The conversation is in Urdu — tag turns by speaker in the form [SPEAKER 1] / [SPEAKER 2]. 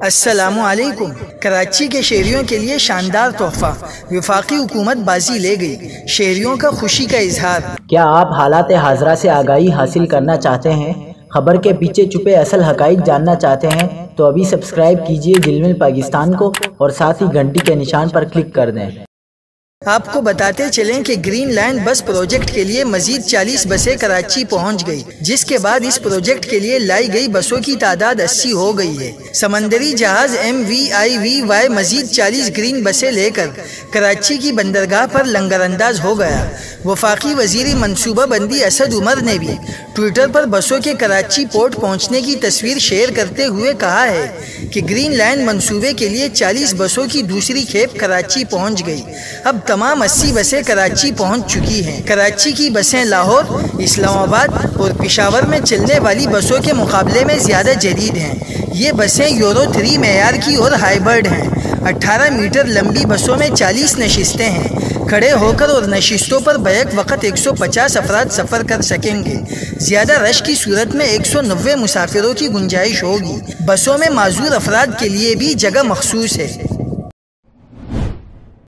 [SPEAKER 1] السلام علیکم۔ کراچی کے شہریوں کے لیے شاندار تحفہ، وفاقی حکومت بازی لے گئی، شہریوں کا خوشی کا اظہار۔
[SPEAKER 2] کیا آپ حالات حاضرہ سے آگاہی حاصل کرنا چاہتے ہیں؟ خبر کے پیچھے چھپے اصل حقائق جاننا چاہتے ہیں تو ابھی سبسکرائب کیجئے جلمل پاکستان کو اور ساتھ ہی گھنٹی کے نشان پر کلک کر دیں۔
[SPEAKER 1] آپ کو بتاتے چلیں کہ گرین لینڈ بس پروجیکٹ کے لیے مزید 40 بسیں کراچی پہنچ گئی، جس کے بعد اس پروجیکٹ کے لیے لائی گئی بسوں کی تعداد 80 ہو گئی ہے۔ سمندری جہاز MVIVY مزید 40 گرین بسیں لے کر کراچی کی بندرگاہ پر لنگر انداز ہو گیا۔ وفاقی وزیر منصوبہ بندی اسد عمر نے بھی ٹویٹر پر بسوں کے کراچی پورٹ پہنچنے کی تصویر شیئر کرتے ہوئے کہا ہے کہ گرین لینڈ منصوبے کے لیے 40 بسوں کی دوسری کھیپ کراچی پہنچ گئی۔ اب تمام 80 بسیں کراچی پہنچ چکی ہیں۔ کراچی کی بسیں لاہور، اسلام آباد اور پشاور میں چلنے والی بسوں کے مقابلے میں زیادہ جدید ہیں۔ یہ بسیں یورو 3 معیار کی اور ہائیبرڈ ہیں۔ 18 میٹر لمبی بسوں میں 40 نشستیں ہیں۔ کھڑے ہو کر اور نشستوں پر بیک وقت 150 افراد سفر کر سکیں گے۔ زیادہ رش کی صورت میں 190 مسافروں کی گنجائش ہوگی۔ بسوں میں معذور افراد کے لیے بھی جگہ مخصوص ہے۔